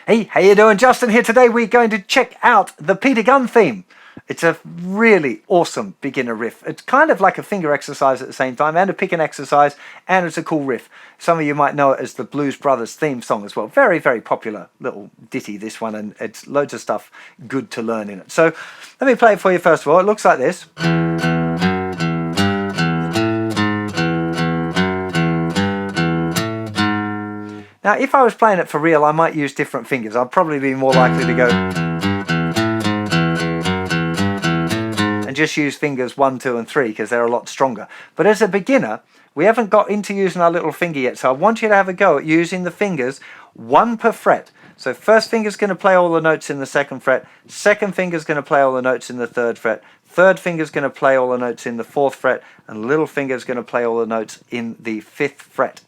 Hey, how you doing? Justin here. Today we're going to check out the Peter Gunn theme. It's a really awesome beginner riff. It's kind of like a finger exercise at the same time and a picking exercise, and it's a cool riff. Some of you might know it as the Blues Brothers theme song as well. Very, very popular little ditty, this one, and it's loads of stuff good to learn in it. So let me play it for you first of all. It looks like this. Now, if I was playing it for real, I might use different fingers. I'd probably be more likely to go and just use fingers 1, 2 and 3 because they're a lot stronger. But as a beginner, we haven't got into using our little finger yet, so I want you to have a go at using the fingers 1 per fret. So first finger's going to play all the notes in the 2nd fret, second finger's going to play all the notes in the 3rd fret, third finger's going to play all the notes in the 4th fret, and little finger's going to play all the notes in the 5th fret.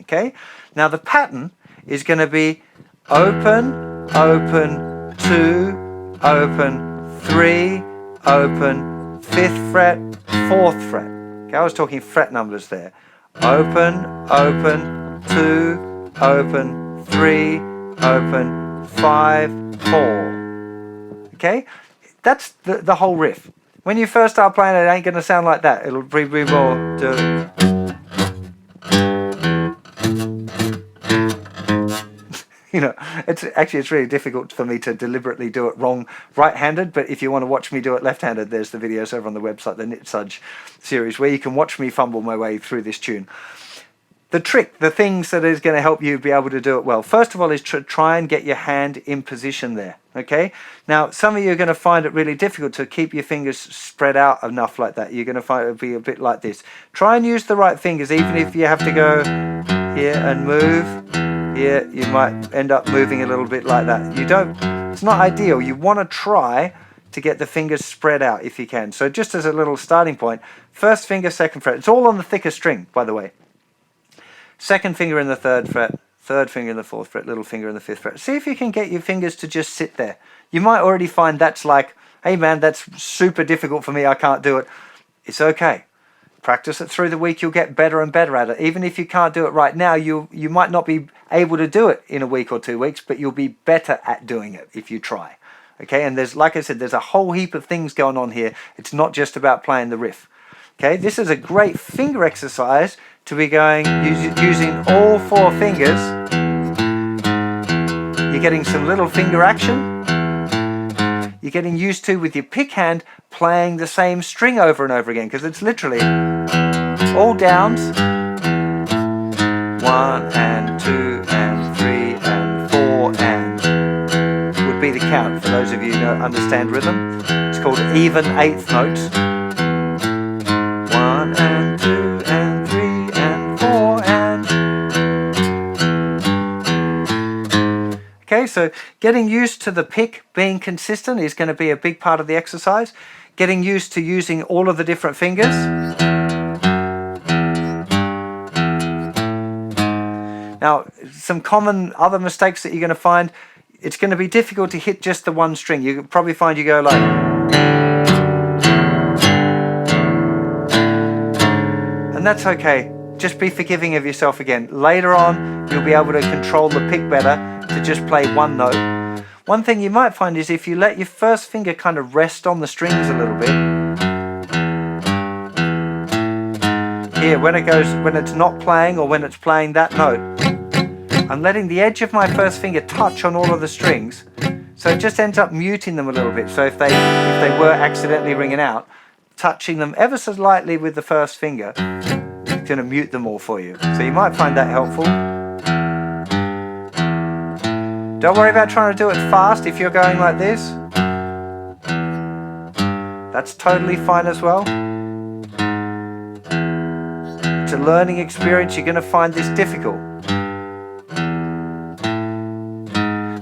Okay? Now the pattern is going to be open, open, 2, open, 3, open, 5th fret, 4th fret. Okay, I was talking fret numbers there. Open, open, 2, open, 3, open, 5, 4. Okay? That's the whole riff. When you first start playing it, it ain't going to sound like that. It'll be more to... You know, it's really difficult for me to deliberately do it wrong right-handed, but if you want to watch me do it left-handed, there's the videos over on the website, the Knit Sudge series, where you can watch me fumble my way through this tune. The trick, the things that is going to help you be able to do it well, first of all, is to try and get your hand in position there, okay? Now, some of you are going to find it really difficult to keep your fingers spread out enough like that. You're going to find it will be a bit like this. Try and use the right fingers, even if you have to go here and move. Here, you might end up moving a little bit like that. It's not ideal. You want to try to get the fingers spread out if you can. So just as a little starting point, first finger, 2nd fret. It's all on the thicker string, by the way. 2nd finger in the 3rd fret, 3rd finger in the 4th fret, little finger in the 5th fret. See if you can get your fingers to just sit there. You might already find that's like, hey man, that's super difficult for me, I can't do it. It's okay. Practice it through the week, you'll get better and better at it. Even if you can't do it right now, you might not be able to do it in a week or 2 weeks, but you'll be better at doing it if you try. Okay, and there's, like I said, there's a whole heap of things going on here. It's not just about playing the riff. Okay, this is a great finger exercise to be going using all 4 fingers. You're getting some little finger action. You're getting used to, with your pick hand, playing the same string over and over again, because it's literally all downs. 1 and 2 and 3 and 4 and would be the count for those of you who understand rhythm. It's called even 8th notes. 1 and 2 and 3 and 4 and... Okay, so getting used to the pick being consistent is going to be a big part of the exercise. Getting used to using all of the different fingers. Now, some common other mistakes that you're going to find, it's going to be difficult to hit just the one string. You probably find you go like... And that's okay. Just be forgiving of yourself again. Later on, you'll be able to control the pick better to just play one note. One thing you might find is if you let your first finger kind of rest on the strings a little bit. Here, when it's not playing or when it's playing that note, I'm letting the edge of my first finger touch on all of the strings, so it just ends up muting them a little bit. So if they were accidentally ringing out, touching them ever so lightly with the first finger, it's going to mute them all for you. So you might find that helpful. Don't worry about trying to do it fast if you're going like this. That's totally fine as well. It's a learning experience. You're going to find this difficult.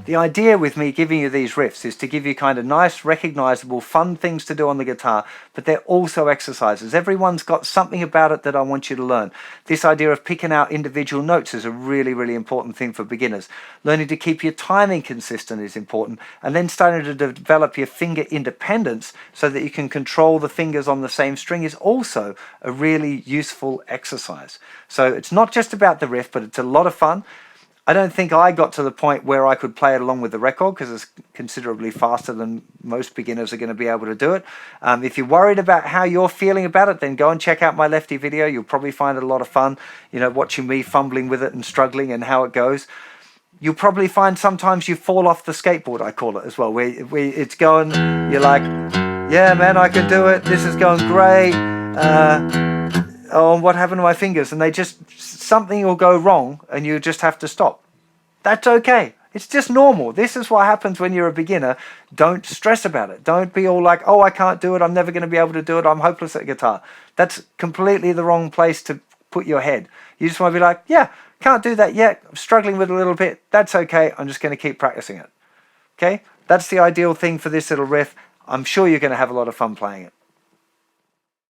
The idea with me giving you these riffs is to give you kind of nice, recognizable, fun things to do on the guitar, but they're also exercises. Everyone's got something about it that I want you to learn. This idea of picking out individual notes is a really, really important thing for beginners. Learning to keep your timing consistent is important, and then starting to develop your finger independence so that you can control the fingers on the same string is also a really useful exercise. So it's not just about the riff, but it's a lot of fun. I don't think I got to the point where I could play it along with the record, because it's considerably faster than most beginners are going to be able to do it. If you're worried about how you're feeling about it, then go and check out my lefty video. You'll probably find it a lot of fun, watching me fumbling with it and struggling and how it goes. You'll probably find sometimes you fall off the skateboard, I call it, as well, where it's going, you're like, yeah, man, I can do it. This is going great. Oh, what happened to my fingers? And something will go wrong and you just have to stop. That's okay. It's just normal. This is what happens when you're a beginner. Don't stress about it. Don't be all like, oh, I can't do it. I'm never going to be able to do it. I'm hopeless at guitar. That's completely the wrong place to put your head. You just want to be like, yeah, can't do that yet. I'm struggling with it a little bit. That's okay. I'm just going to keep practicing it. Okay? That's the ideal thing for this little riff. I'm sure you're going to have a lot of fun playing it.